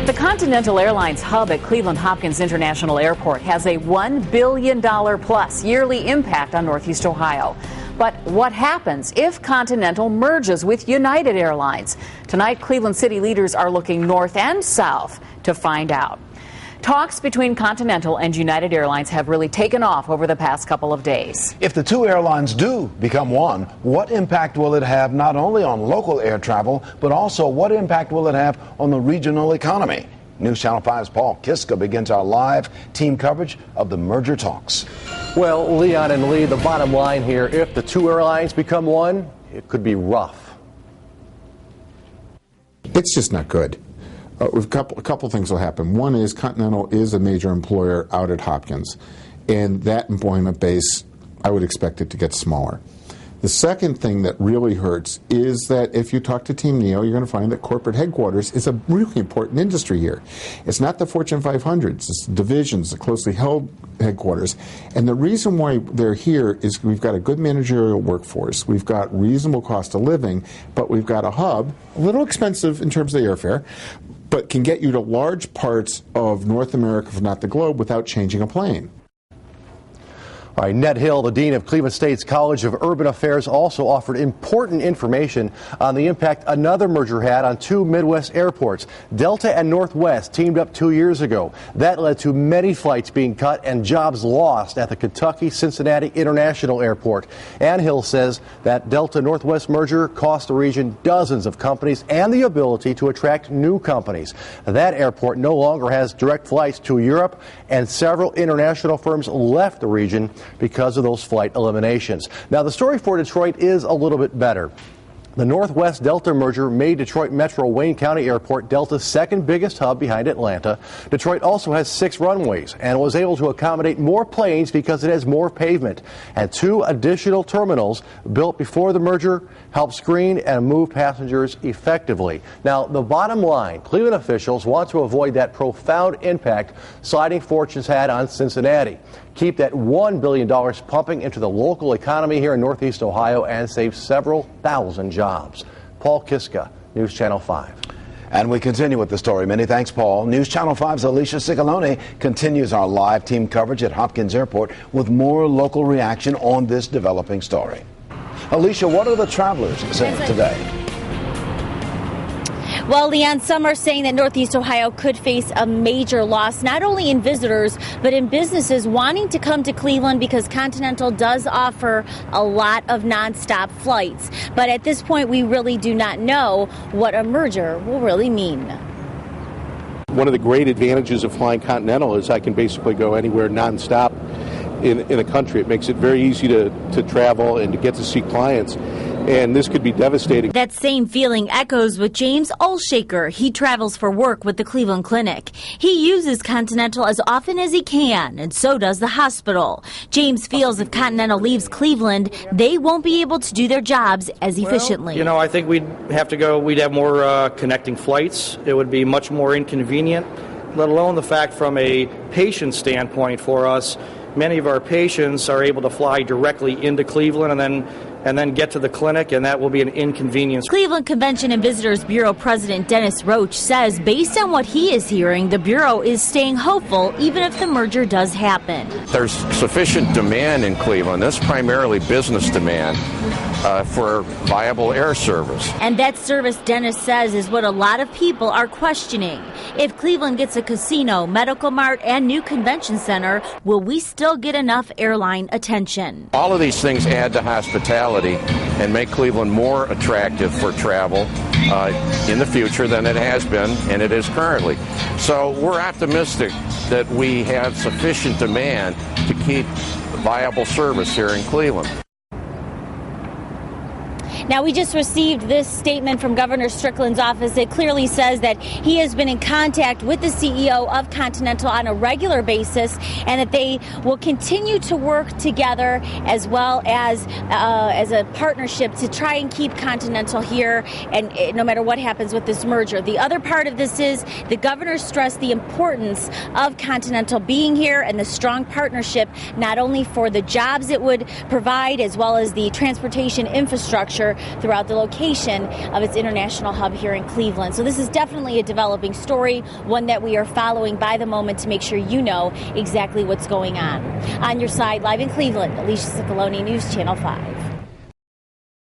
The Continental Airlines hub at Cleveland Hopkins International Airport has a $1 billion plus yearly impact on Northeast Ohio. But what happens if Continental merges with United Airlines? Tonight, Cleveland city leaders are looking north and south to find out. Talks between Continental and United Airlines have really taken off over the past couple of days. If the two airlines do become one, what impact will it have not only on local air travel, but also what impact will it have on the regional economy? News Channel 5's Paul Kiska begins our live team coverage of the merger talks. Well, Leon and Lee, the bottom line here, if the two airlines become one, it could be rough. It's just not good. A couple things will happen. One is Continental is a major employer out at Hopkins, and that employment base, I would expect it to get smaller. The second thing that really hurts is that if you talk to Team NEO, you're going to find that corporate headquarters is a really important industry here. It's not the Fortune 500s, it's the divisions, the closely held headquarters. And the reason why they're here is we've got a good managerial workforce, we've got reasonable cost of living, but we've got a hub, a little expensive in terms of the airfare, but can get you to large parts of North America, if not the globe, without changing a plane. All right, Ned Hill, the Dean of Cleveland State's College of Urban Affairs, also offered important information on the impact another merger had on two Midwest airports. Delta and Northwest teamed up 2 years ago. That led to many flights being cut and jobs lost at the Kentucky-Cincinnati International Airport. And Hill says that Delta-Northwest merger cost the region dozens of companies and the ability to attract new companies. That airport no longer has direct flights to Europe, and several international firms left the region because of those flight eliminations. Now, the story for Detroit is a little bit better. The Northwest Delta merger made Detroit Metro Wayne County Airport Delta's second biggest hub behind Atlanta. Detroit also has 6 runways and was able to accommodate more planes because it has more pavement. And 2 additional terminals built before the merger help screen and move passengers effectively. Now, the bottom line, Cleveland officials want to avoid that profound impact Sliding Fortunes had on Cincinnati. Keep that $1 billion pumping into the local economy here in Northeast Ohio and save several thousand jobs. Paul Kiska, News Channel 5. And we continue with the story. Many thanks, Paul. News Channel 5's Alicia Ciccolone continues our live team coverage at Hopkins Airport with more local reaction on this developing story. Alicia, what are the travelers saying today? Well, Leon, some are saying that Northeast Ohio could face a major loss, not only in visitors, but in businesses wanting to come to Cleveland because Continental does offer a lot of nonstop flights. But at this point, we really do not know what a merger will really mean. One of the great advantages of flying Continental is I can basically go anywhere nonstop in the country. It makes it very easy to travel and to get to see clients. And this could be devastating. That same feeling echoes with James Olshaker. He travels for work with the Cleveland Clinic. He uses Continental as often as he can, and so does the hospital. James feels if Continental leaves Cleveland, they won't be able to do their jobs as efficiently. You know, I think we'd have more connecting flights. It would be much more inconvenient, let alone the fact from a patient standpoint for us. Many of our patients are able to fly directly into Cleveland and then get to the clinic, and that will be an inconvenience. Cleveland Convention and Visitors Bureau President Dennis Roach says based on what he is hearing, the Bureau is staying hopeful even if the merger does happen. There's sufficient demand in Cleveland. That's primarily business demand for viable air service. And that service, Dennis says, is what a lot of people are questioning. If Cleveland gets a casino, medical mart, and new convention center, will we still get enough airline attention? All of these things add to hospitality and make Cleveland more attractive for travel in the future than it has been and it is currently. So we're optimistic that we have sufficient demand to keep viable service here in Cleveland. Now, we just received this statement from Governor Strickland's office. It clearly says that he has been in contact with the CEO of Continental on a regular basis and that they will continue to work together as well as a partnership to try and keep Continental here, and no matter what happens with this merger. The other part of this is the governor stressed the importance of Continental being here and the strong partnership, not only for the jobs it would provide as well as the transportation infrastructure, here throughout the location of its international hub here in Cleveland. So this is definitely a developing story, one that we are following by the moment to make sure you know exactly what's going on. On your side, live in Cleveland, Alicia Ciccolone, News Channel 5.